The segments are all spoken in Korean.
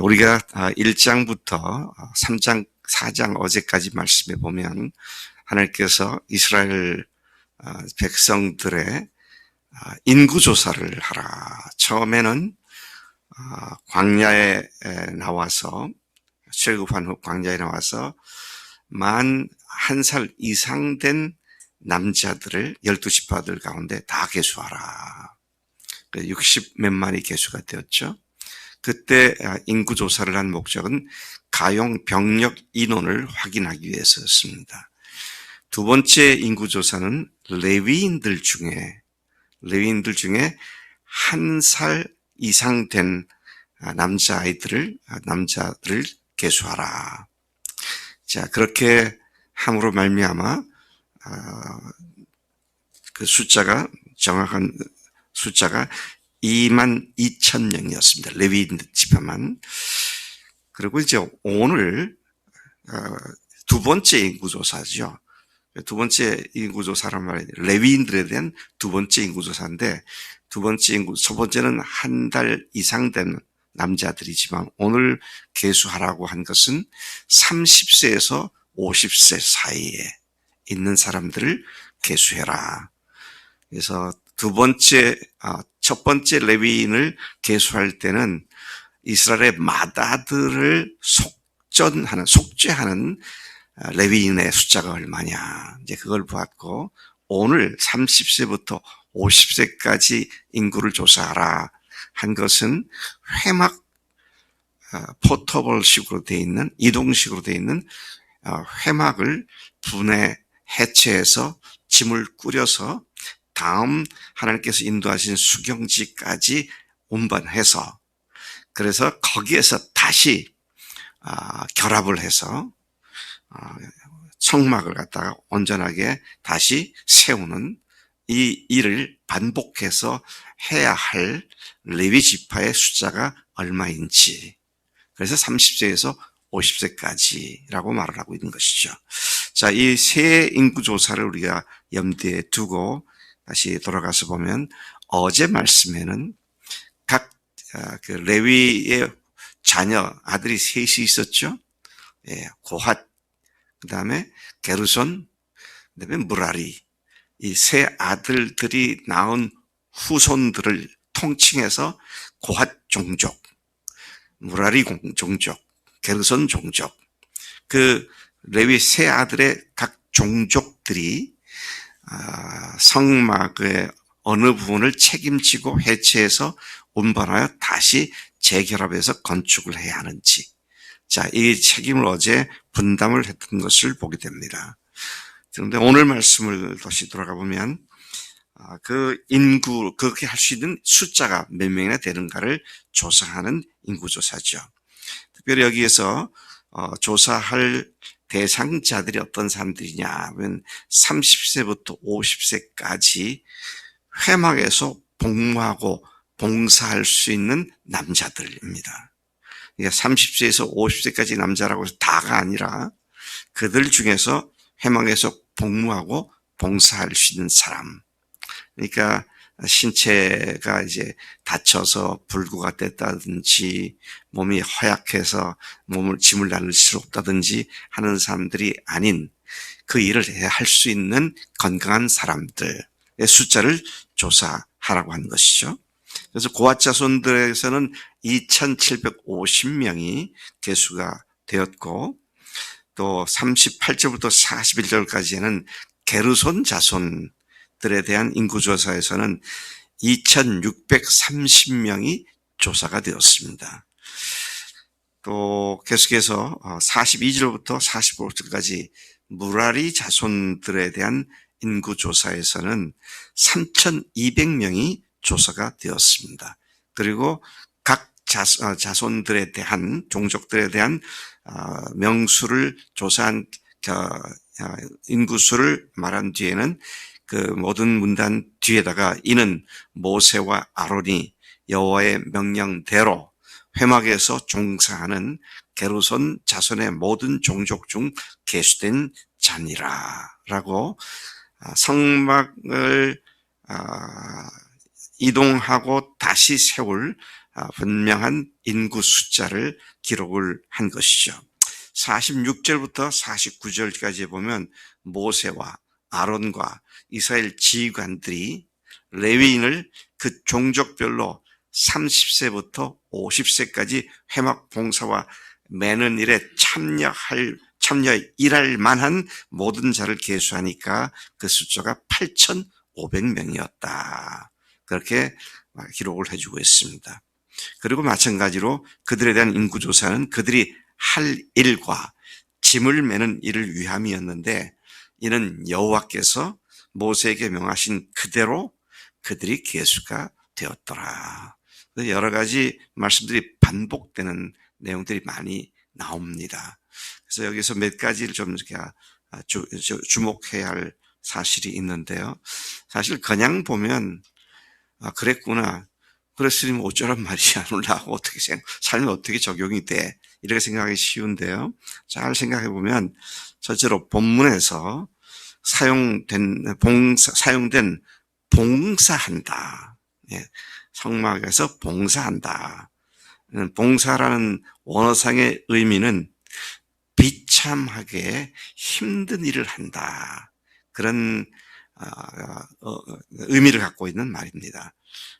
우리가 1장부터 3장, 4장 어제까지 말씀해 보면 하나님께서 이스라엘 백성들의 인구조사를 하라. 처음에는 광야에 나와서 출애굽한 후 광야에 나와서 만 1살 이상 된 남자들을 12지파들 가운데 다 계수하라. 60 몇만이 계수가 되었죠. 그때 인구조사를 한 목적은 가용 병력 인원을 확인하기 위해서였습니다. 두 번째 인구조사는 레위인들 중에 1살 이상 된 남자들을 계수하라. 자, 그렇게 함으로 말미암아 그 숫자가 정확한 숫자가 22,000명이었습니다. 레위인 지파만. 그리고 이제 오늘 두 번째 인구조사죠. 두 번째 인구조사란 말이에요. 레위인들에 대한 두 번째 인구조사인데 첫 번째는 1달 이상 된 남자들이지만 오늘 계수하라고 한 것은 30세에서 50세 사이에 있는 사람들을 계수해라. 그래서 첫 번째 레위인을 계수할 때는 이스라엘의 마다들을 속죄하는 레위인의 숫자가 얼마냐. 이제 그걸 보았고, 오늘 30세부터 50세까지 인구를 조사하라 한 것은 회막, 포터블식으로 되어 있는, 이동식으로 되어 있는 회막을 해체해서 짐을 꾸려서 다음 하나님께서 인도하신 수경지까지 운반해서 그래서 거기에서 다시 결합을 해서 성막을 갖다가 온전하게 다시 세우는 이 일을 반복해서 해야 할 레위 지파의 숫자가 얼마인지, 그래서 30세에서 50세까지라고 말을 하고 있는 것이죠. 자, 이 세 인구 조사를 우리가 염두에 두고 다시 돌아가서 보면 어제 말씀에는 각 그 레위의 자녀 아들이 셋이 있었죠. 고핫, 그 다음에 게르손, 그 다음에 무라리. 이 세 아들들이 낳은 후손들을 통칭해서 고핫 종족, 무라리 종족, 게르손 종족, 그 레위 세 아들의 각 종족들이 성막의 어느 부분을 책임지고 해체해서 운반하여 다시 재결합해서 건축을 해야 하는지, 자, 이 책임을 어제 분담을 했던 것을 보게 됩니다. 그런데 오늘 말씀을 다시 돌아가 보면 그 인구, 그렇게 할 수 있는 숫자가 몇 명이나 되는가를 조사하는 인구조사죠. 특별히 여기에서 조사할 대상자들이 어떤 사람들이냐 하면 30세부터 50세까지 회막에서 복무하고 봉사할 수 있는 남자들입니다. 그러니까 30세에서 50세까지 남자라고 해서 다가 아니라 그들 중에서 회막에서 복무하고 봉사할 수 있는 사람. 그러니까 신체가 이제 다쳐서 불구가 됐다든지 몸이 허약해서 짐을 나를 수 없다든지 하는 사람들이 아닌 그 일을 할 수 있는 건강한 사람들의 숫자를 조사하라고 하는 것이죠. 그래서 고핫 자손들에서는 2,750명이 계수가 되었고, 또 38절부터 41절까지는 게르손 자손들에 대한 인구조사에서는 2,630명이 조사가 되었습니다. 또 계속해서 42절부터 45절까지 무라리 자손들에 대한 인구조사에서는 3,200명이 조사가 되었습니다. 그리고 각 자손들에 대한, 종족들에 대한 명수를 조사한 인구수를 말한 뒤에는 그 모든 문단 뒤에다가 이는 모세와 아론이 여호와의 명령대로 회막에서 종사하는 게르손 자손의 모든 종족 중 계수된 자니라 라고 성막을 이동하고 다시 세울 분명한 인구 숫자를 기록을 한 것이죠. 46절부터 49절까지 보면 모세와 아론과 이스라엘 지휘관들이 레위인을 그 종족별로 30세부터 50세까지 회막 봉사와 매는 일에 일할 만한 모든 자를 계수하니까 그 숫자가 8,500명이었다. 그렇게 기록을 해주고 있습니다. 그리고 마찬가지로 그들에 대한 인구조사는 그들이 할 일과 짐을 매는 일을 위함이었는데 이는 여호와께서 모세에게 명하신 그대로 그들이 계수가 되었더라. 여러 가지 말씀들이 반복되는 내용들이 많이 나옵니다. 그래서 여기서 몇 가지를 좀 이렇게 주목해야 할 사실이 있는데요. 사실 그냥 보면 그랬구나. 그랬으면 어쩌란 말이야. 놀라고 어떻게 삶이 어떻게 적용이 돼. 이렇게 생각하기 쉬운데요. 잘 생각해 보면 실제로 본문에서 사용된 봉사한다. 예, 성막에서 봉사한다. 봉사라는 원어상의 의미는 비참하게 힘든 일을 한다. 그런 의미를 갖고 있는 말입니다.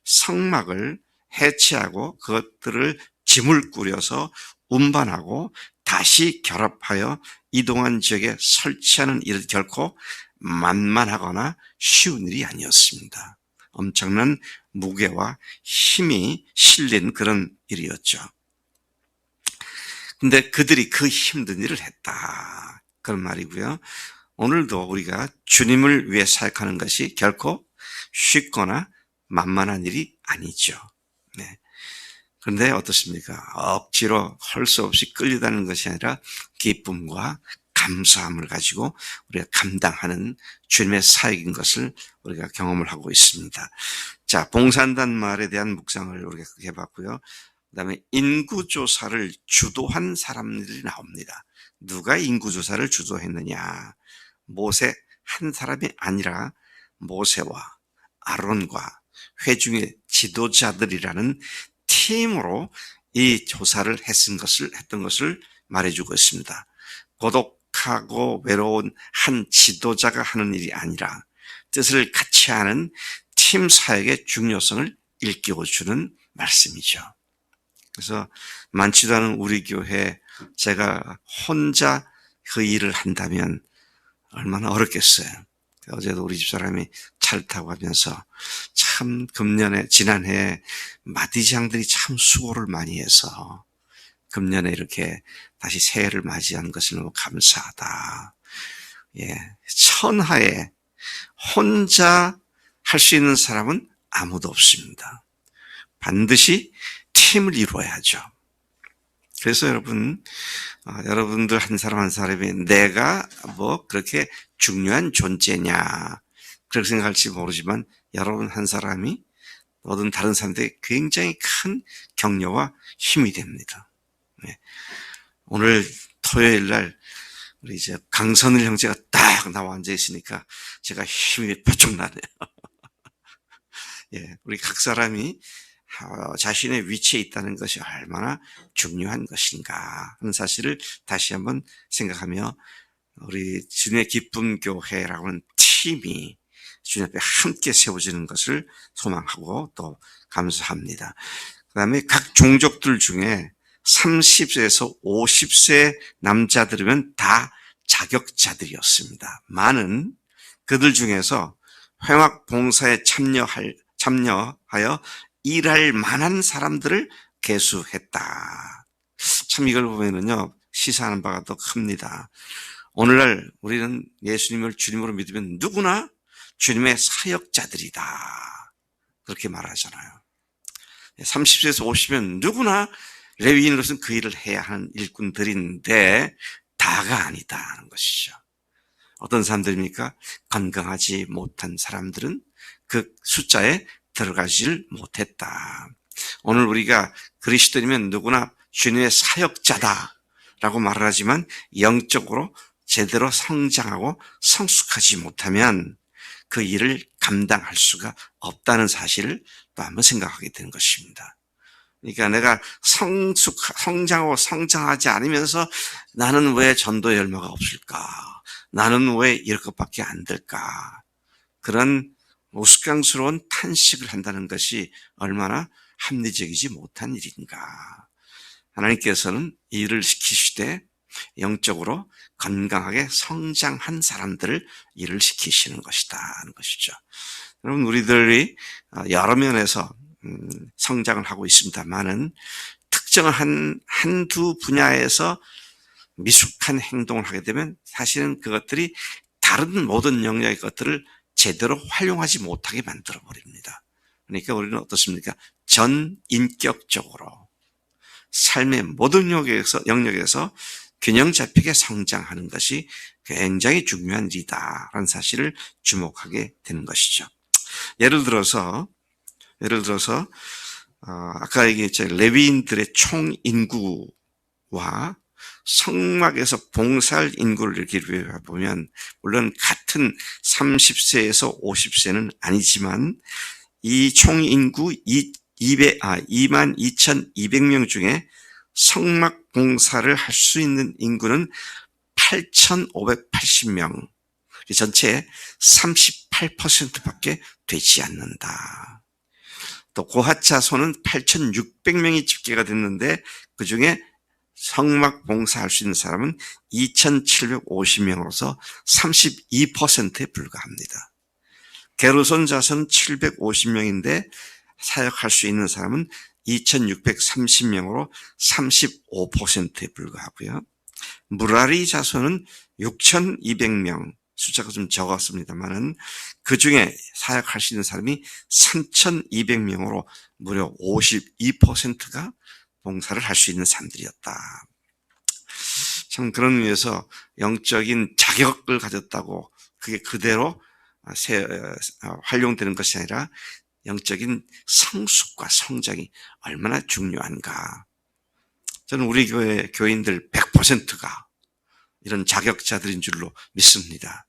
성막을 해체하고 그것들을 짐을 꾸려서 운반하고 다시 결합하여 이동한 지역에 설치하는 일은 결코 만만하거나 쉬운 일이 아니었습니다. 엄청난 무게와 힘이 실린 그런 일이었죠. 근데 그들이 그 힘든 일을 했다. 그런 말이고요. 오늘도 우리가 주님을 위해 사역하는 것이 결코 쉽거나 만만한 일이 아니죠. 네. 그런데 어떻습니까? 억지로 할 수 없이 끌려다니는 것이 아니라 기쁨과 감사함을 가지고 우리가 감당하는 주님의 사역인 것을 우리가 경험을 하고 있습니다. 자, 봉사한다는 말에 대한 묵상을 우리가 해봤고요. 그 다음에 인구조사를 주도한 사람들이 나옵니다. 누가 인구조사를 주도했느냐? 모세 한 사람이 아니라 모세와 아론과 회중의 지도자들이라는 팀으로 이 조사를 했던 것을 말해주고 있습니다. 고독하고 외로운 한 지도자가 하는 일이 아니라 뜻을 같이 하는 팀 사역의 중요성을 일깨워주는 말씀이죠. 그래서 많지도 않은 우리 교회 제가 혼자 그 일을 한다면 얼마나 어렵겠어요. 어제도 우리 집사람이 차를 타고 가면서 참 지난해 마디장들이 참 수고를 많이 해서 금년에 이렇게 다시 새해를 맞이한 것을 너무 감사하다. 예, 천하에 혼자 할 수 있는 사람은 아무도 없습니다. 반드시 팀을 이루어야죠. 그래서 여러분들 한 사람 한 사람이 내가 뭐 그렇게 중요한 존재냐 그렇게 생각할지 모르지만 여러분 한 사람이 모든 다른 사람들에게 굉장히 큰 격려와 힘이 됩니다. 네. 오늘 토요일 날 우리 이제 강선일 형제가 딱 나와 앉아 있으니까 제가 힘이 바짝 나네요. 예, 우리 각 사람이 자신의 위치에 있다는 것이 얼마나 중요한 것인가 하는 사실을 다시 한번 생각하며 우리 주님의 기쁨 교회라고 하는 팀이 주님 앞에 함께 세워지는 것을 소망하고 또 감사합니다. 그 다음에 각 종족들 중에 30세에서 50세 남자들이면 다 자격자들이었습니다. 많은 그들 중에서 회막 봉사에 참여하여 일할 만한 사람들을 계수했다. 참 이걸 보면은요, 시사하는 바가 더 큽니다. 오늘날 우리는 예수님을 주님으로 믿으면 누구나 주님의 사역자들이다. 그렇게 말하잖아요. 30세에서 50면 누구나 레위인으로서는 그 일을 해야 하는 일꾼들인데 다가 아니다는 것이죠. 어떤 사람들입니까? 건강하지 못한 사람들은 그 숫자에 들어가지를 못했다. 오늘 우리가 그리스도인이면 누구나 주님의 사역자다라고 말을 하지만 영적으로 제대로 성장하고 성숙하지 못하면 그 일을 감당할 수가 없다는 사실을 또 한번 생각하게 되는 것입니다. 그러니까 내가 성장하고 성장하지 않으면서 나는 왜 전도의 열매가 없을까? 나는 왜 이럴 것밖에 안 될까? 그런 우스꽝스러운 탄식을 한다는 것이 얼마나 합리적이지 못한 일인가. 하나님께서는 일을 시키시되 영적으로 건강하게 성장한 사람들을 일을 시키시는 것이다 하는 것이죠. 여러분, 우리들이 여러 면에서 성장을 하고 있습니다만은 특정한 한두 분야에서 미숙한 행동을 하게 되면 사실은 그것들이 다른 모든 영역의 것들을 제대로 활용하지 못하게 만들어 버립니다. 그러니까 우리는 어떻습니까? 전인격적으로 삶의 모든 영역에서 균형 잡히게 성장하는 것이 굉장히 중요한 일이다라는 사실을 주목하게 되는 것이죠. 예를 들어서 아까 얘기했죠. 레위인들의 총 인구와 성막에서 봉사할 인구를 이렇게 보면 물론 같은 30세에서 50세는 아니지만 이 총 인구 22,200명 중에 성막 봉사를 할 수 있는 인구는 8,580명, 전체의 38%밖에 되지 않는다. 또 고핫 자손은 8,600명이 집계가 됐는데 그중에 성막 봉사할 수 있는 사람은 2,750명으로서 32%에 불과합니다. 게르손 자손은 750명인데 사역할 수 있는 사람은 2,630명으로 35%에 불과하고요. 무라리 자손은 6,200명, 숫자가 좀 적었습니다만은 그중에 사역할 수 있는 사람이 3,200명으로 무려 52%가 봉사를 할 수 있는 사람들이었다. 참 그런 의미에서 영적인 자격을 가졌다고 그게 그대로 활용되는 것이 아니라 영적인 성숙과 성장이 얼마나 중요한가. 저는 우리 교회 교인들 100%가 이런 자격자들인 줄로 믿습니다.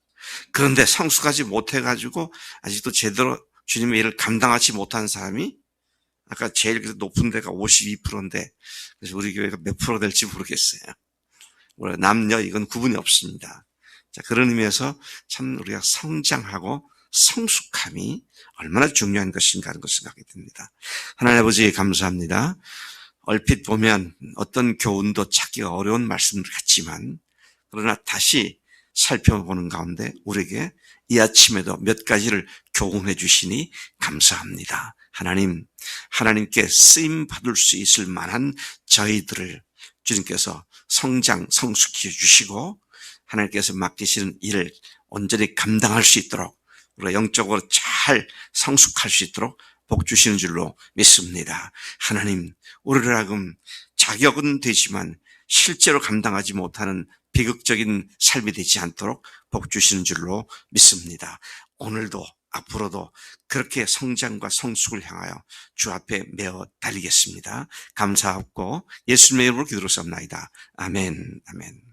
그런데 성숙하지 못해가지고 아직도 제대로 주님의 일을 감당하지 못한 사람이 아까 제일 높은 데가 52%인데 그래서 우리 교회가 몇 프로 될지 모르겠어요. 남녀 이건 구분이 없습니다. 자, 그런 의미에서 참 우리가 성장하고 성숙함이 얼마나 중요한 것인가 하는 것을 생각하게 됩니다. 하나님 아버지 감사합니다. 얼핏 보면 어떤 교훈도 찾기가 어려운 말씀 같지만 그러나 다시 살펴보는 가운데 우리에게 이 아침에도 몇 가지를 교훈해 주시니 감사합니다. 하나님께 쓰임 받을 수 있을 만한 저희들을 주님께서 성숙해 주시고 하나님께서 맡기시는 일을 온전히 감당할 수 있도록 우리가 영적으로 잘 성숙할 수 있도록 복 주시는 줄로 믿습니다. 하나님, 우리를 하여금 자격은 되지만 실제로 감당하지 못하는 비극적인 삶이 되지 않도록 복 주시는 줄로 믿습니다. 오늘도 앞으로도 그렇게 성장과 성숙을 향하여 주 앞에 메어 달리겠습니다. 감사하고 예수님의 이름으로 기도로 쌉나이다. 아멘. 아멘.